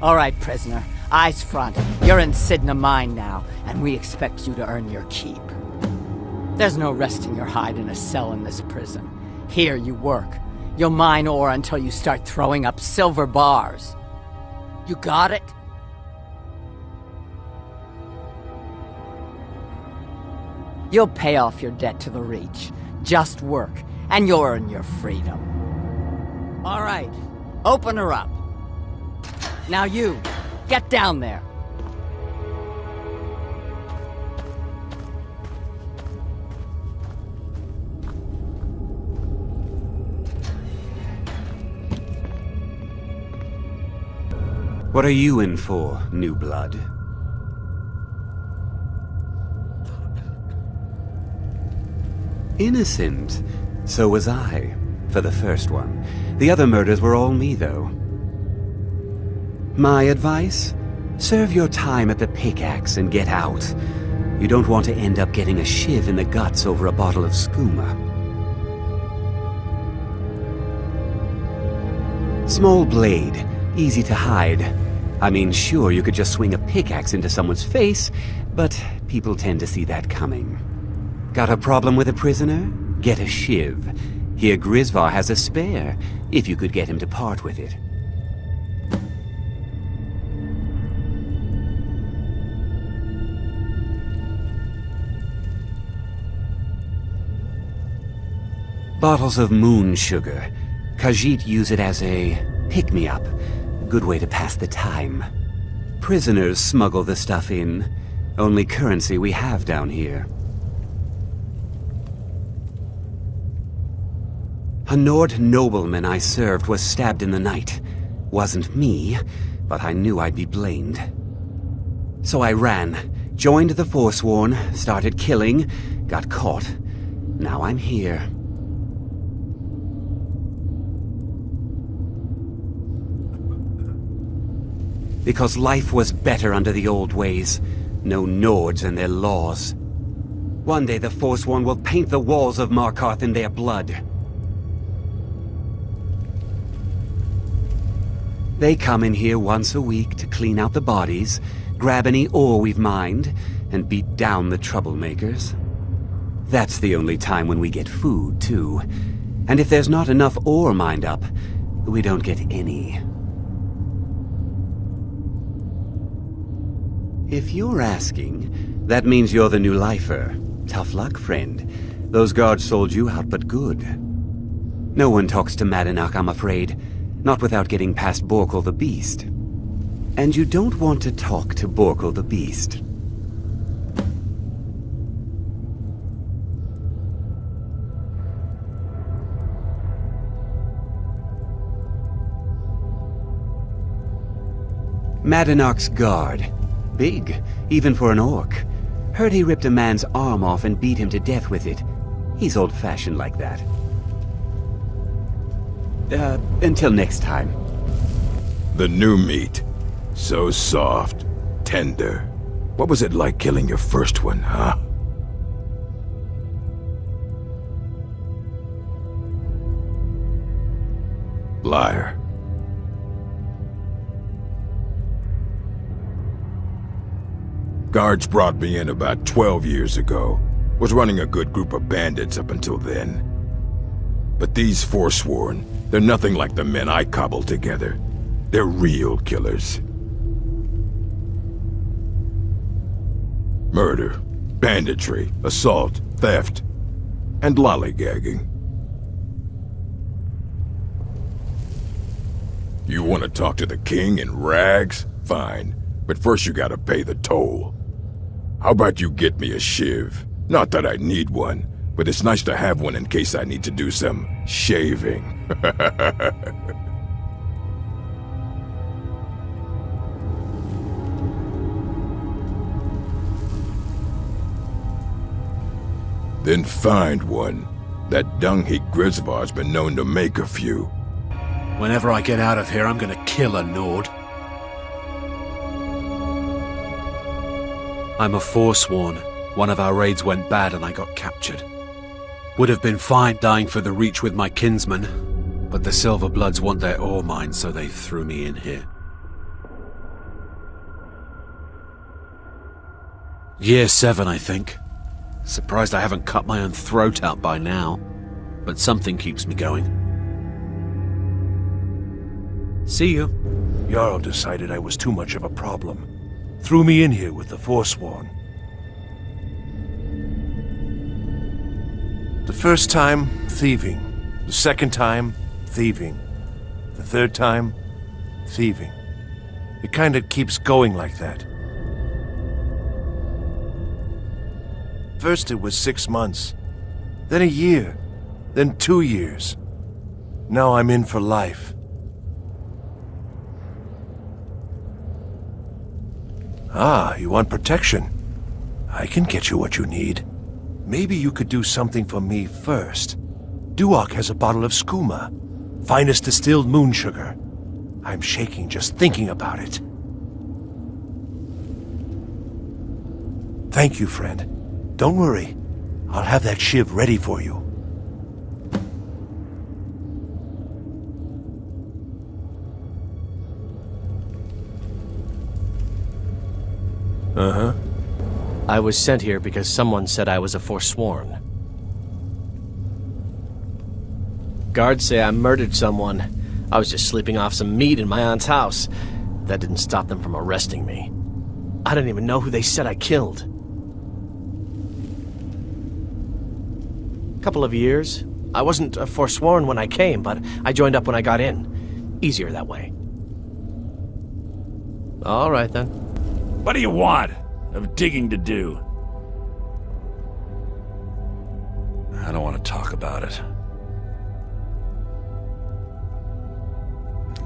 All right, prisoner. Eyes front. You're in Cidhna Mine now, and we expect you to earn your keep. There's no resting your hide in a cell in this prison. Here you work. You'll mine ore until you start throwing up silver bars. You got it? You'll pay off your debt to the Reach. Just work, and you'll earn your freedom. All right, open her up. Now you, get down there. What are you in for, new blood? Innocent. So was I, for the first one. The other murders were all me, though. My advice? Serve your time at the pickaxe and get out. You don't want to end up getting a shiv in the guts over a bottle of skooma. Small blade, easy to hide. I mean, sure, you could just swing a pickaxe into someone's face, but people tend to see that coming. Got a problem with a prisoner? Get a shiv. Here Grisvar has a spare, if you could get him to part with it. Bottles of moon sugar. Khajiit use it as a pick-me-up. Good way to pass the time. Prisoners smuggle the stuff in. Only currency we have down here. A Nord nobleman I served was stabbed in the night. Wasn't me, but I knew I'd be blamed. So I ran, joined the Forsworn, started killing, got caught. Now I'm here. Because life was better under the old ways. No Nords and their laws. One day the Forsworn will paint the walls of Markarth in their blood. They come in here once a week to clean out the bodies, grab any ore we've mined, and beat down the troublemakers. That's the only time when we get food, too. And if there's not enough ore mined up, we don't get any. If you're asking, that means you're the new lifer. Tough luck, friend. Those guards sold you out, but good. No one talks to Madanach, I'm afraid. Not without getting past Borkul the Beast. And you don't want to talk to Borkul the Beast. Madanach's guard. Big, even for an orc. Heard he ripped a man's arm off and beat him to death with it. He's old-fashioned like that. Until next time. The new meat. So soft, tender. What was it like killing your first one, huh? Liar. Guards brought me in about 12 years ago. Was running a good group of bandits up until then. But these Forsworn, they're nothing like the men I cobbled together. They're real killers. Murder, banditry, assault, theft, and lollygagging. You want to talk to the king in rags? Fine, but first you gotta pay the toll. How about you get me a shiv? Not that I need one, but it's nice to have one in case I need to do some shaving. Then find one. That dung-heap Grisvar's been known to make a few. Whenever I get out of here, I'm gonna kill a Nord. I'm a Forsworn. One of our raids went bad and I got captured. Would have been fine dying for the Reach with my kinsmen, but the Silverbloods want their ore mine, so they threw me in here. Year 7, I think. Surprised I haven't cut my own throat out by now. But something keeps me going. See you. Jarl decided I was too much of a problem. Threw me in here with the Forsworn. The first time, thieving. The second time, thieving. The third time, thieving. It kinda keeps going like that. First it was 6 months, then a year, then 2 years. Now I'm in for life. Ah, you want protection? I can get you what you need. Maybe you could do something for me first. Duak has a bottle of skooma, finest distilled moon sugar. I'm shaking just thinking about it. Thank you, friend. Don't worry. I'll have that shiv ready for you. Uh-huh. I was sent here because someone said I was a Forsworn. Guards say I murdered someone. I was just sleeping off some meat in my aunt's house. That didn't stop them from arresting me. I don't even know who they said I killed. Couple of years. I wasn't a Forsworn when I came, but I joined up when I got in. Easier that way. All right, then. What do you want? Of digging to do? I don't want to talk about it.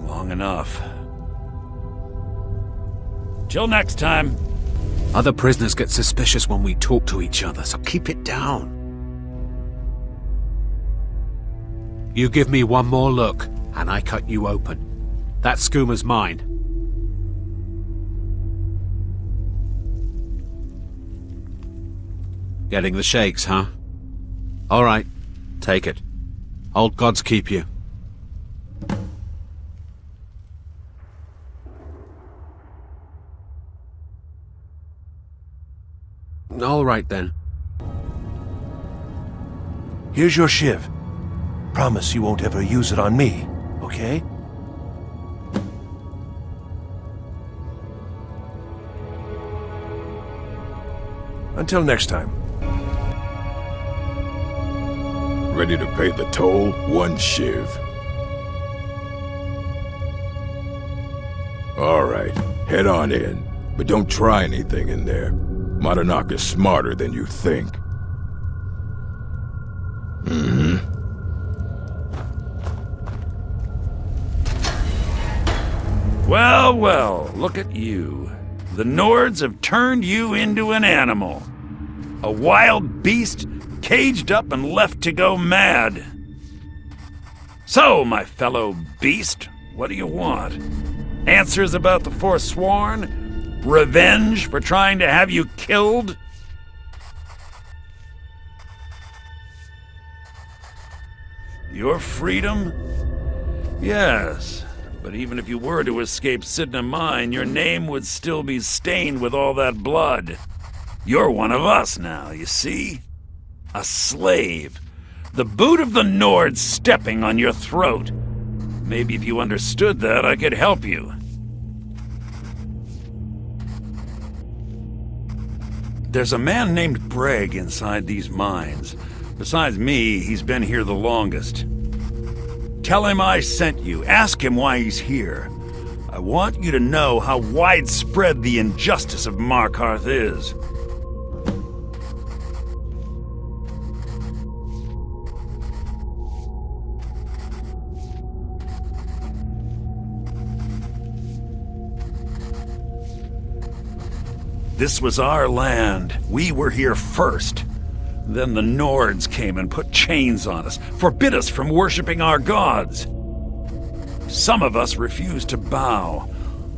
Long enough. Till next time. Other prisoners get suspicious when we talk to each other, so keep it down. You give me one more look, and I cut you open. That skooma's mine. Getting the shakes, huh? All right, take it. Old gods keep you. All right, then. Here's your shiv. Promise you won't ever use it on me, okay? Until next time. Ready to pay the toll? 1 shiv. All right, head on in. But don't try anything in there. Madanach is smarter than you think. Well, well, look at you. The Nords have turned you into an animal. A wild beast, caged up and left to go mad. So, my fellow beast, what do you want? Answers about the Forsworn? Revenge for trying to have you killed? Your freedom? Yes. But even if you were to escape Cidhna Mine, your name would still be stained with all that blood. You're one of us now, you see? A slave. The boot of the Nords stepping on your throat. Maybe if you understood that, I could help you. There's a man named Breg inside these mines. Besides me, he's been here the longest. Tell him I sent you. Ask him why he's here. I want you to know how widespread the injustice of Markarth is. This was our land. We were here first. Then the Nords came and put chains on us, forbid us from worshipping our gods. Some of us refused to bow.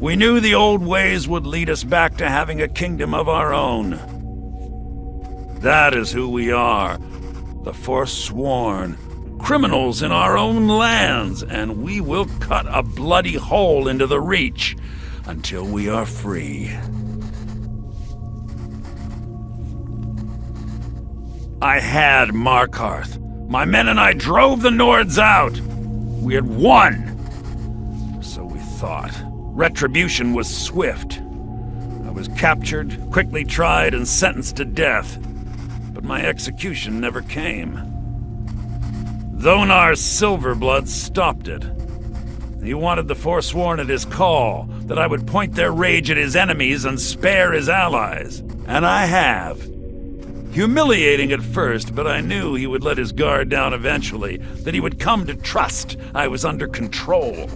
We knew the old ways would lead us back to having a kingdom of our own. That is who we are, the Forsworn, criminals in our own lands, and we will cut a bloody hole into the Reach until we are free. I had Markarth. My men and I drove the Nords out. We had won. So we thought. Retribution was swift. I was captured, quickly tried, and sentenced to death. But my execution never came. Dhonar's Silverblood stopped it. He wanted the Forsworn at his call, that I would point their rage at his enemies and spare his allies. And I have. Humiliating at first, but I knew he would let his guard down eventually, that he would come to trust I was under control.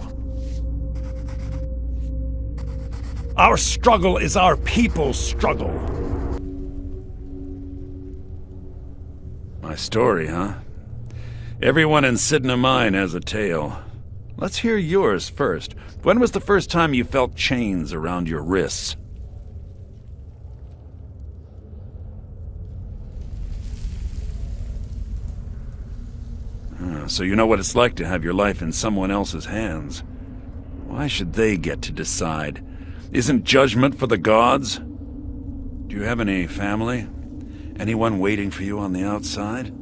Our struggle is our people's struggle. My story, huh? Everyone in Cidhna Mine has a tale. Let's hear yours first. When was the first time you felt chains around your wrists? So you know what it's like to have your life in someone else's hands. Why should they get to decide? Isn't judgment for the gods? Do you have any family? Anyone waiting for you on the outside?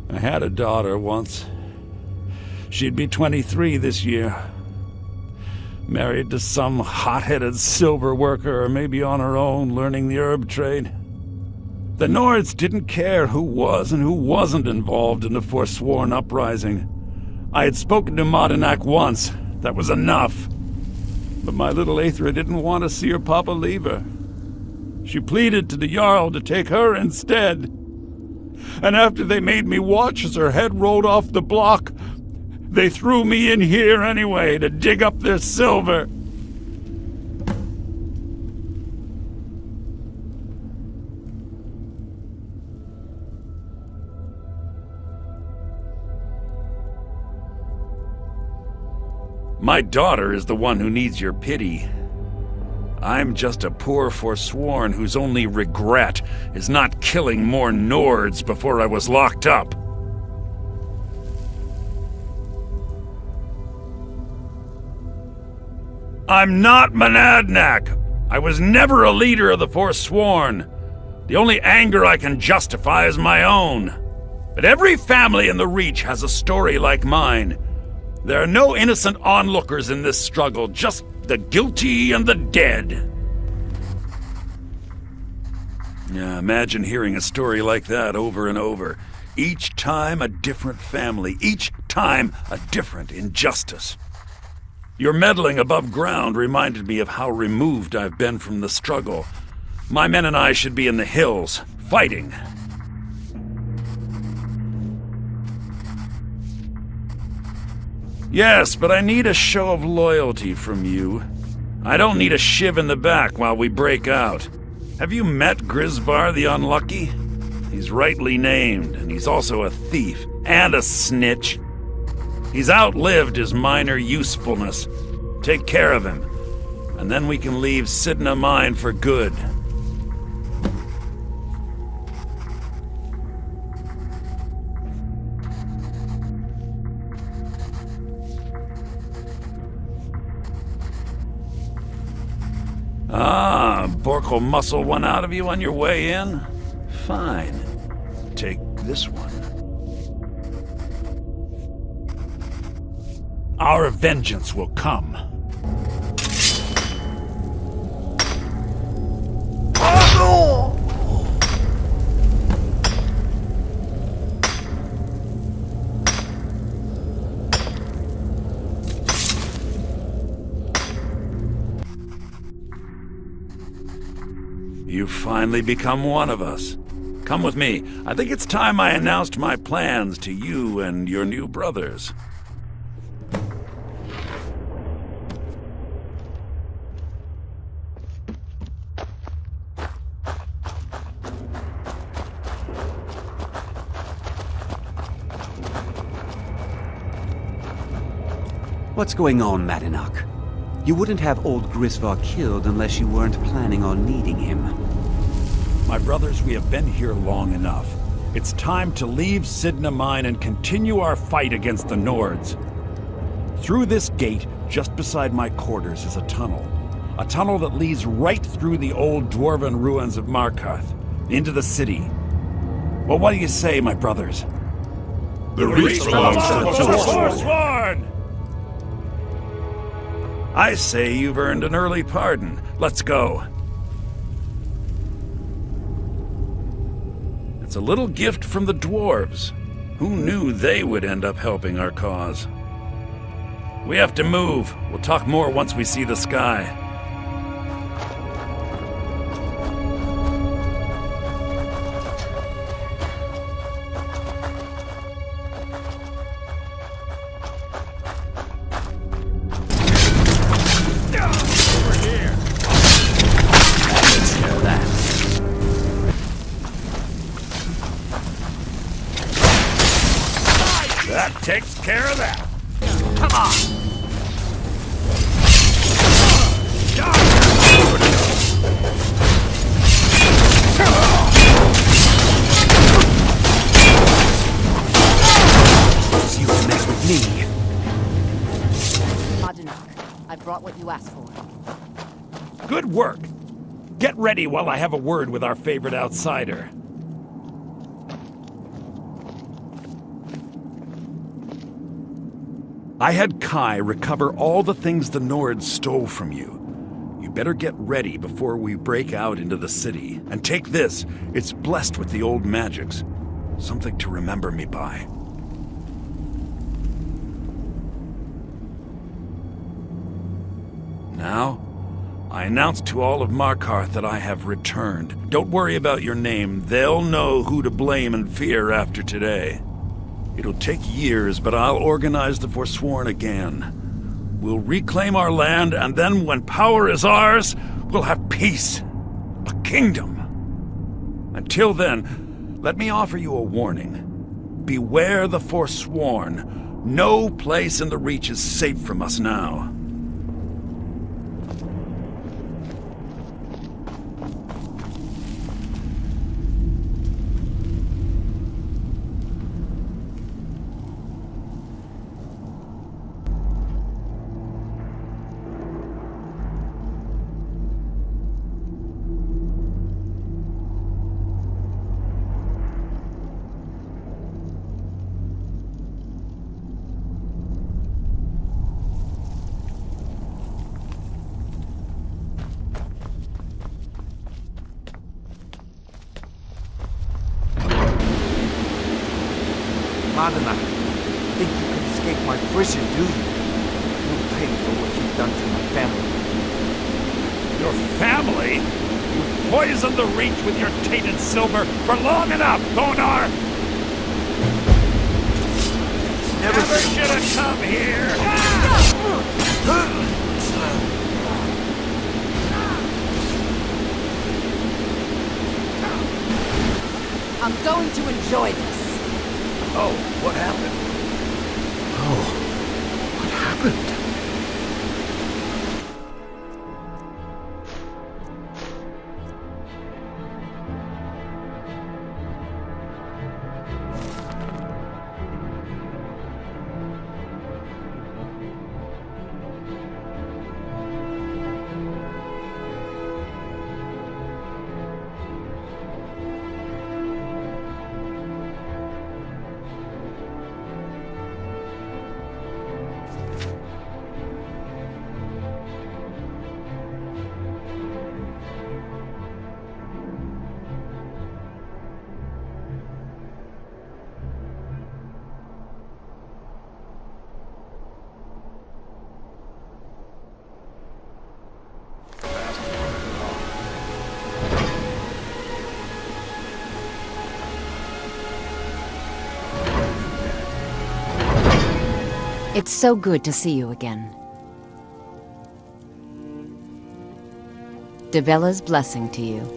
I had a daughter once. She'd be 23 this year. Married to some hot-headed silver worker, or maybe on her own, learning the herb trade. The Nords didn't care who was and who wasn't involved in the Forsworn uprising. I had spoken to Madanach once. That was enough. But my little Aethra didn't want to see her papa leave her. She pleaded to the Jarl to take her instead. And after they made me watch as her head rolled off the block, they threw me in here anyway to dig up their silver. My daughter is the one who needs your pity. I'm just a poor Forsworn whose only regret is not killing more Nords before I was locked up. I'm not Madanach. I was never a leader of the Forsworn. The only anger I can justify is my own. But every family in the Reach has a story like mine. There are no innocent onlookers in this struggle, just the guilty and the dead. Yeah, imagine hearing a story like that over and over. Each time a different family, each time a different injustice. Your meddling above ground reminded me of how removed I've been from the struggle. My men and I should be in the hills, fighting. Yes, but I need a show of loyalty from you. I don't need a shiv in the back while we break out. Have you met Grisvar the Unlucky? He's rightly named, and he's also a thief and a snitch. He's outlived his minor usefulness. Take care of him, and then we can leave Cidhna Mine for good. Bork will muscle one out of you on your way in? Fine. Take this one. Our vengeance will come. You've finally become one of us. Come with me. I think it's time I announced my plans to you and your new brothers. What's going on, Madanach? You wouldn't have old Grisvar killed unless you weren't planning on needing him. My brothers, we have been here long enough. It's time to leave Cidhna Mine and continue our fight against the Nords. Through this gate, just beside my quarters, is a tunnel. A tunnel that leads right through the old dwarven ruins of Markarth, into the city. Well, what do you say, my brothers? The Reach belongs to the Forsworn! I say you've earned an early pardon. Let's go. It's a little gift from the dwarves. Who knew they would end up helping our cause? We have to move. We'll talk more once we see the sky. That takes care of that. Come on! You can mess with me. Madanach, I brought what you asked for. Good work. Get ready while I have a word with our favorite outsider. I had Kai recover all the things the Nords stole from you. You better get ready before we break out into the city. And take this. It's blessed with the old magics. Something to remember me by. Now, I announce to all of Markarth that I have returned. Don't worry about your name. They'll know who to blame and fear after today. It'll take years, but I'll organize the Forsworn again. We'll reclaim our land, and then when power is ours, we'll have peace. A kingdom. Until then, let me offer you a warning. Beware the Forsworn. No place in the Reach is safe from us now. Madanach, think you can escape my prison, do you? You'll pay for what you've done to my family. Your family? You poisoned the Reach with your tainted silver for long enough, Bonar! Never should have come here! I'm going to enjoy this. Oh, what happened? Oh, what happened? It's so good to see you again. Devella's blessing to you.